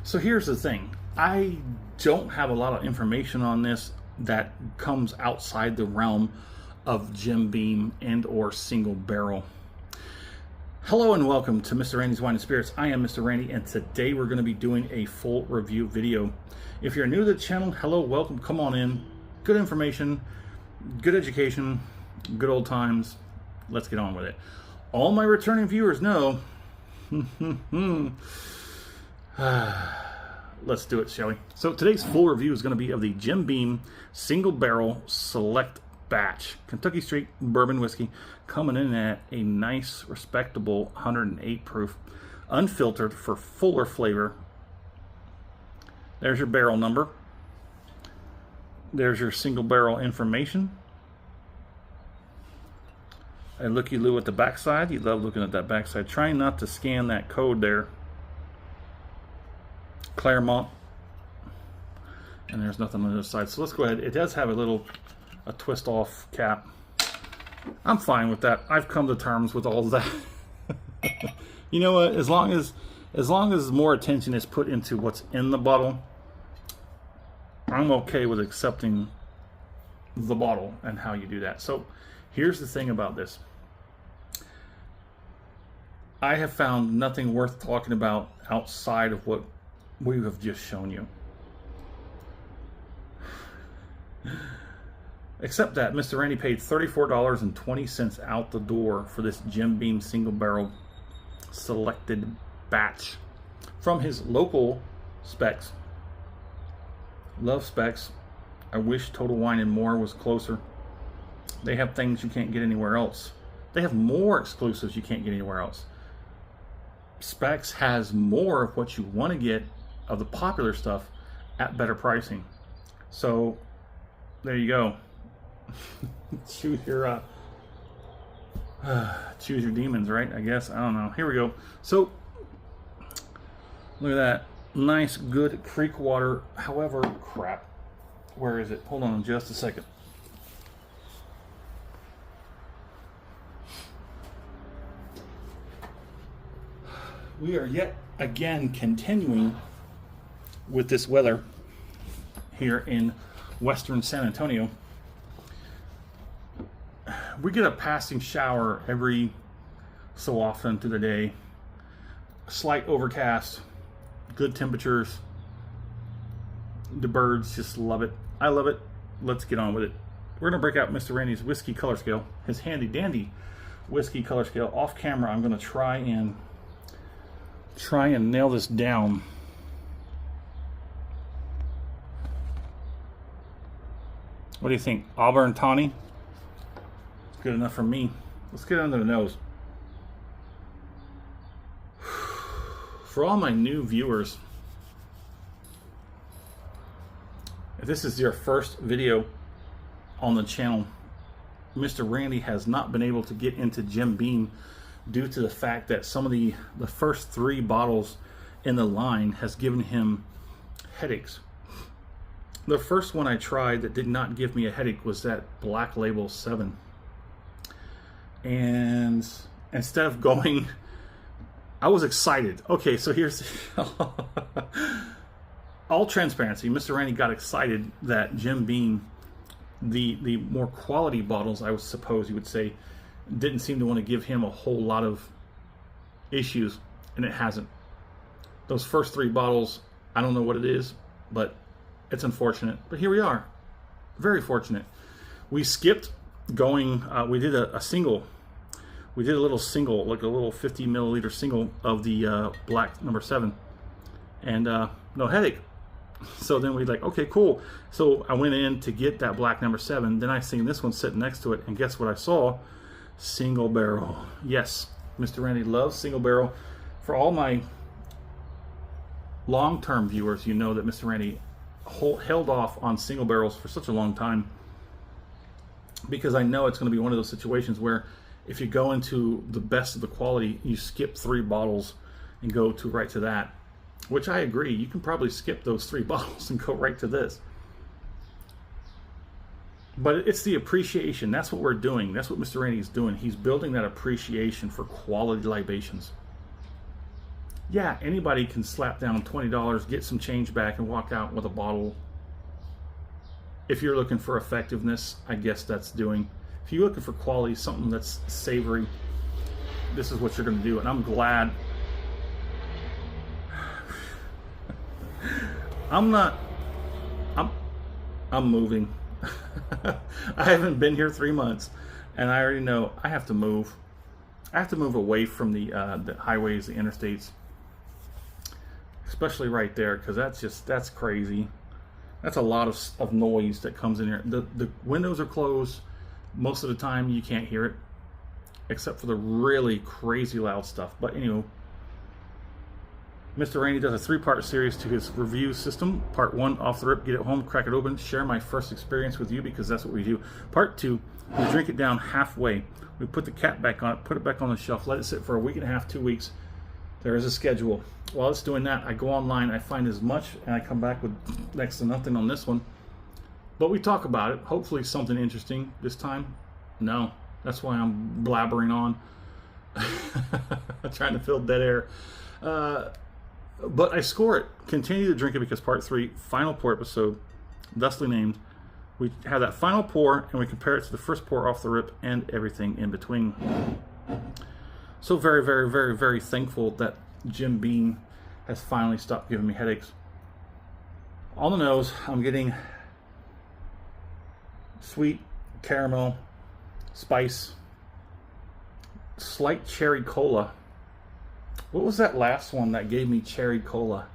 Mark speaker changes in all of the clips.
Speaker 1: So here's the thing. I don't have a lot of information on this that comes outside the realm of Jim Beam and or single barrel. Hello and welcome to Mr. Randy's Wine and Spirits. I am Mr. Randy, and today we're going to be doing a full review video. If you're new to the channel, hello, welcome, come on in. Good information, good education, good old times. Let's get on with it. All my returning viewers know, let's do it, shall we? So today's full review is going to be of the Jim Beam Single Barrel Select Batch Kentucky Straight Bourbon Whiskey, coming in at a nice, respectable 108 proof, unfiltered for fuller flavor. There's your barrel number. There's your single barrel information. A looky-loo at the backside. You love looking at that backside. Trying not to scan that code there. Claremont. And there's nothing on the other side. So let's go ahead. It does have a twist off cap. I'm fine with that. I've come to terms with all of that. You know what? As long as more attention is put into what's in the bottle, I'm okay with accepting the bottle and how you do that. So here's the thing about this. I have found nothing worth talking about outside of what we have just shown you. Except that Mr. Randy paid $34.20 out the door for this Jim Beam Single Barrel Selected Batch from his local Specs. Love Specs. I wish Total Wine and More was closer. They have things you can't get anywhere else. They have more exclusives you can't get anywhere else. Specs has more of what you want to get of the popular stuff at better pricing. So there you go. choose your demons, right? I guess. I don't know. Here we go. So look at that. Nice, good creek water. However, crap. Where is it? Hold on just a second. We are yet again continuing with this weather here in western San Antonio. We get a passing shower every so often through the day. Slight overcast, good temperatures. The birds just love it. I love it. Let's get on with it. We're going to break out Mr. Randy's whiskey color scale, his handy dandy whiskey color scale. Off camera, I'm going to try and nail this down. What do you think? Auburn Tawny? It's good enough for me. Let's get under the nose. For all my new viewers, if this is your first video on the channel, Mr. Randy has not been able to get into Jim Beam due to the fact that some of the first 3 bottles in the line has given him headaches. The first one I tried that did not give me a headache was that Black Label 7. And instead of going, I was excited. Okay, so here's all transparency. Mr. Randy got excited that Jim Beam, the more quality bottles, I would suppose you would say, didn't seem to want to give him a whole lot of issues, and it hasn't. Those first 3 bottles, I don't know what it is, but it's unfortunate. But here we are. Very fortunate. We skipped going, we did a single. We did a little single, like a little 50 milliliter single of the Black number 7. And no headache. So then we like, okay, cool. So I went in to get that Black number 7. Then I seen this one sitting next to it. And guess what I saw? Single barrel. Yes, Mr. Randy loves single barrel. For all my long-term viewers, you know that Mr. Randy held off on single barrels for such a long time, because I know it's going to be one of those situations where if you go into the best of the quality, you skip 3 bottles and go right to that, which I agree. You can probably skip those 3 bottles and go right to this. But it's the appreciation. That's what we're doing. That's what Mr. Randy is doing. He's building that appreciation for quality libations. Yeah, anybody can slap down $20, get some change back, and walk out with a bottle. If you're looking for effectiveness, I guess that's doing. If you're looking for quality, something that's savory, this is what you're going to do. And I'm glad. I'm moving. I haven't been here 3 months, and I already know I have to move. I have to move away from the highways, the interstates, especially right there, because that's crazy. That's a lot of noise that comes in here. The windows are closed most of the time. You can't hear it, except for the really crazy loud stuff. But anyway, Mr. Randy does a 3-part series to his review system. Part 1, off the rip, get it home, crack it open, share my first experience with you, because that's what we do. Part 2, we drink it down halfway. We put the cap back on it, put it back on the shelf, let it sit for a week and a half, 2 weeks. There is a schedule. While it's doing that, I go online, I find as much, and I come back with next to nothing on this one. But we talk about it. Hopefully something interesting this time. No, that's why I'm blabbering on. Trying to fill dead air. But I score it. Continue to drink it, because part 3, final pour episode, thusly named. We have that final pour, and we compare it to the first pour off the rip and everything in between. So very, very, very, very thankful that Jim Beam has finally stopped giving me headaches. On the nose, I'm getting sweet, caramel, spice, slight cherry cola. What was that last one that gave me cherry cola?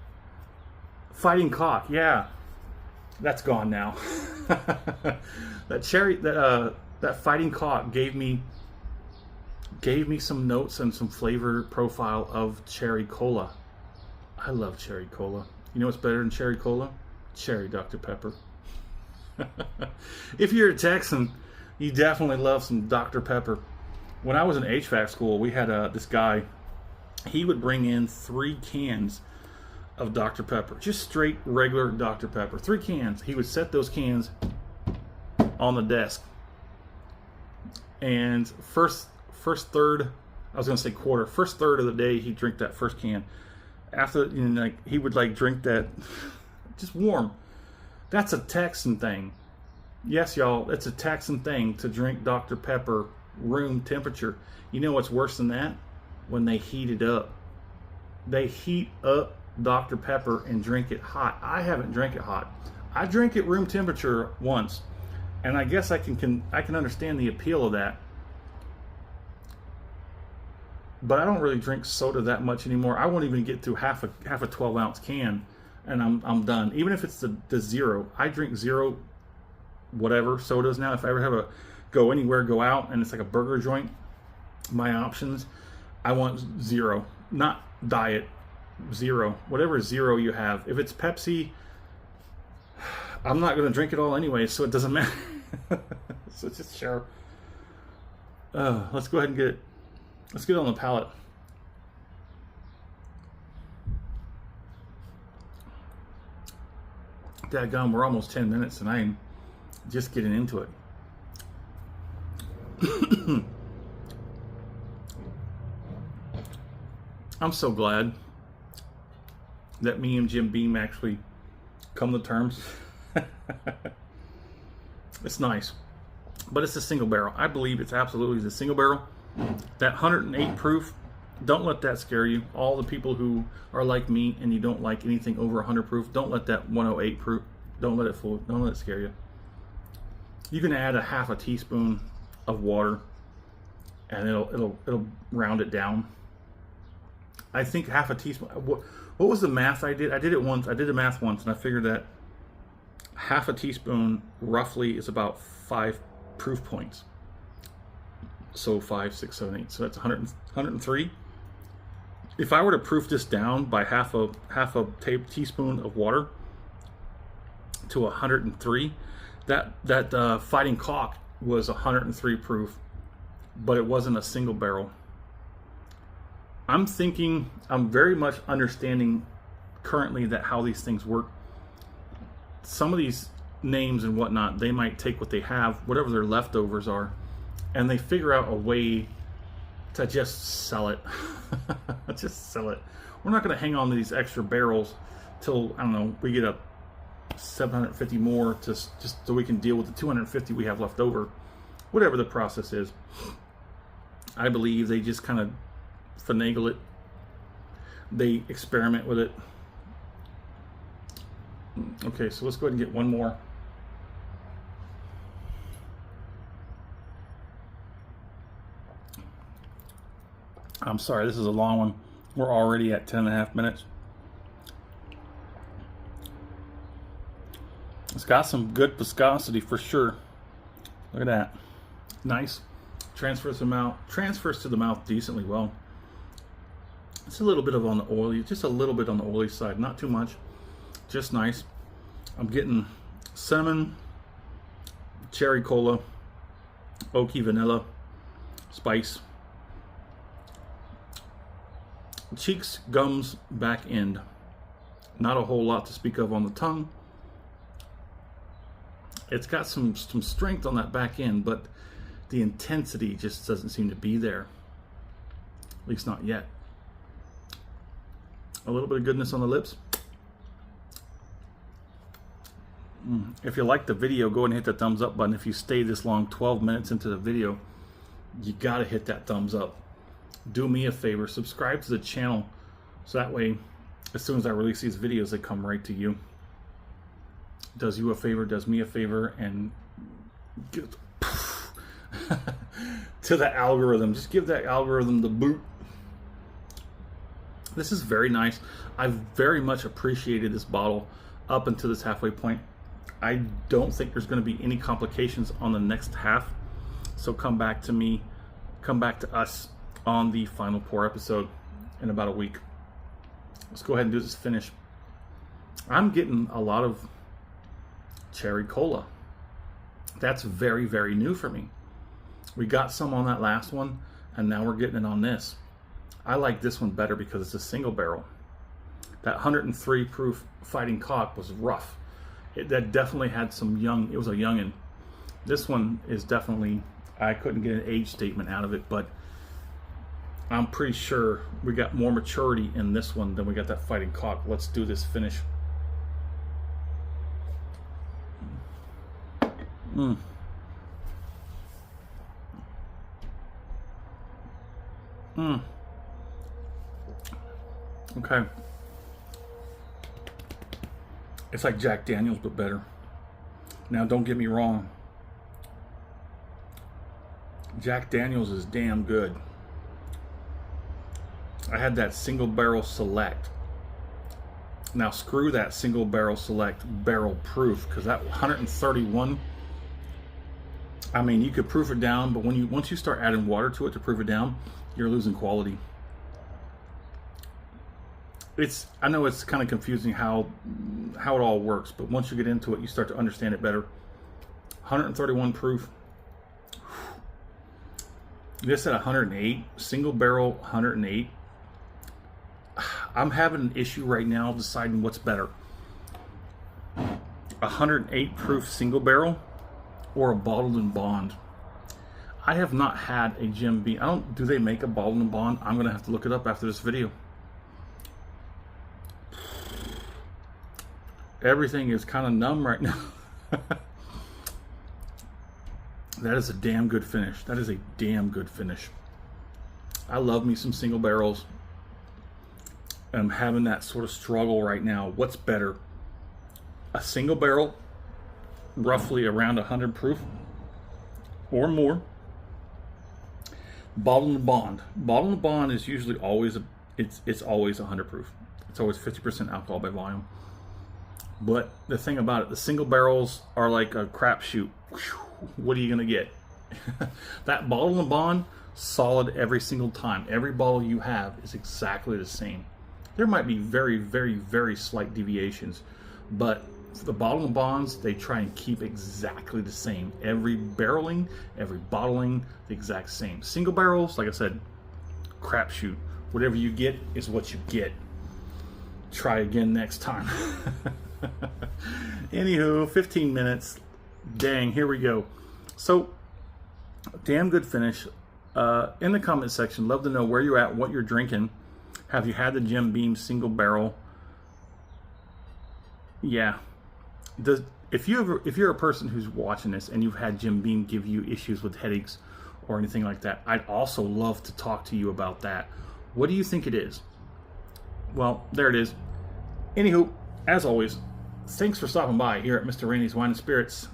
Speaker 1: Fighting Cock, yeah. That's gone now. That Fighting Cock gave me some notes and some flavor profile of cherry cola. I love cherry cola. You know what's better than cherry cola? Cherry Dr. Pepper. If you're a Texan, you definitely love some Dr. Pepper. When I was in HVAC school, we had this guy. He would bring in 3 cans of Dr. Pepper, just straight regular Dr. Pepper. 3 cans. He would set those cans on the desk, and first third, I was gonna say quarter, first third of the day he'd drink that first can. After, you know, like, he would like drink that just warm. That's a Texan thing. Yes, y'all, it's a Texan thing to drink Dr. Pepper room temperature. You know what's worse than that? When they heat it up. They heat up Dr. Pepper and drink it hot. I haven't drank it hot. I drank it room temperature once, and I guess I can understand the appeal of that. But I don't really drink soda that much anymore. I won't even get through half a 12-ounce can, and I'm done. Even if it's the zero, I drink zero whatever sodas now. If I ever have go anywhere, go out, and it's like a burger joint, my options, I want zero, not diet, zero. Whatever zero you have. If it's Pepsi, I'm not going to drink it all anyway, so it doesn't matter. So just share. Let's go ahead and get it. Let's get it on the palate. Dadgum, we're almost 10 minutes and I'm just getting into it. I'm so glad that me and Jim Beam actually come to terms. It's nice. But it's a single barrel. I believe it's absolutely the single barrel. That 108 proof, don't let that scare you. All the people who are like me and you don't like anything over 100 proof, don't let that 108 proof, don't let it scare you. You can add a half a teaspoon of water and it'll round it down. I think half a teaspoon. What was the math I did? I did it once. I did the math once, and I figured that half a teaspoon roughly is about 5 proof points. So 5, 6, 7, 8. So that's 103. If I were to proof this down by half a teaspoon of water to 103, that Fighting Cock was 103 proof, but it wasn't a single barrel. I'm very much understanding currently that how these things work. Some of these names and whatnot, they might take what they have, whatever their leftovers are, and they figure out a way to just sell it. Just sell it. we're not going to hang on to these extra barrels till, I don't know, we get a 750 more just so we can deal with the 250 we have left over, whatever the process is. I believe they just kind of finagle it. They experiment with it. Okay, so let's go ahead and get one more. I'm sorry, this is a long one. We're already at 10.5 minutes. It's got some good viscosity for sure. Look at that. Nice. Transfers to the mouth decently well. It's a little bit on the oily, just a little bit on the oily side, not too much. Just nice. I'm getting cinnamon, cherry cola, oaky vanilla, spice. Cheeks, gums, back end. Not a whole lot to speak of on the tongue. It's got some strength on that back end, but the intensity just doesn't seem to be there. At least not yet. A little bit of goodness on the lips. If you like the video, go ahead and hit the thumbs up button. If you stay this long, 12 minutes into the video, you gotta hit that thumbs up. Do me a favor, subscribe to the channel, so that way, as soon as I release these videos, they come right to you. Does you a favor, does me a favor, and give to the algorithm. Just give that algorithm the boot. This is very nice. I've very much appreciated this bottle up until this halfway point. I don't think there's going to be any complications on the next half, so come back to me, come back to us on the final pour episode in about a week. Let's go ahead and do this finish. I'm getting a lot of cherry cola. That's very, very new for me. We got some on that last one, and now we're getting it on this. I like this one better because it's a single barrel. That 103 proof Fighting Cock was rough. That definitely had some young, it was a youngin'. This one is definitely, I couldn't get an age statement out of it, but I'm pretty sure we got more maturity in this one than we got that Fighting Cock. Let's do this finish. Okay. It's like Jack Daniels, but better. Now, don't get me wrong. Jack Daniels is damn good. I had that single barrel select. Now screw that single barrel select barrel proof, because that 131, I mean, you could proof it down, but once you start adding water to it to proof it down, you're losing quality. I know it's kind of confusing how it all works, but once you get into it, you start to understand it better. 131 proof. This at 108, single barrel 108. I'm having an issue right now deciding what's better. 108 proof single barrel or a bottled and bond. I have not had a Jim Beam. Do they make a bottled and bond? I'm gonna have to look it up after this video. Everything is kind of numb right now. That is a damn good finish. That is a damn good finish. I love me some single barrels. I'm having that sort of struggle right now. What's better? A single barrel, roughly around 100 proof or more. Bottled and bond. Bottled and bond is usually always it's always 100 proof. It's always 50% alcohol by volume. But the thing about it, the single barrels are like a crapshoot. What are you gonna get? That bottled and bond, solid every single time. Every bottle you have is exactly the same. There might be very, very, very slight deviations, but for the bottled and bonds, they try and keep exactly the same. Every barreling, every bottling, the exact same. Single barrels, like I said, crapshoot. Whatever you get is what you get. Try again next time. Anywho, 15 minutes. Dang, here we go. So, damn good finish. In the comment section, love to know where you're at, what you're drinking. Have you had the Jim Beam single barrel? Yeah. If you're a person who's watching this and you've had Jim Beam give you issues with headaches or anything like that, I'd also love to talk to you about that. What do you think it is? Well, there it is. Anywho, as always, thanks for stopping by here at Mr. Randy's Wine and Spirits.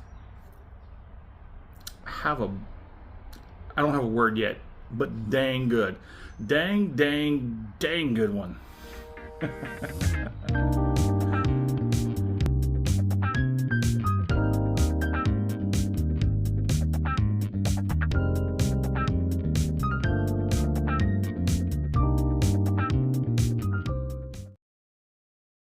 Speaker 1: I don't have a word yet, but dang good. Dang good one.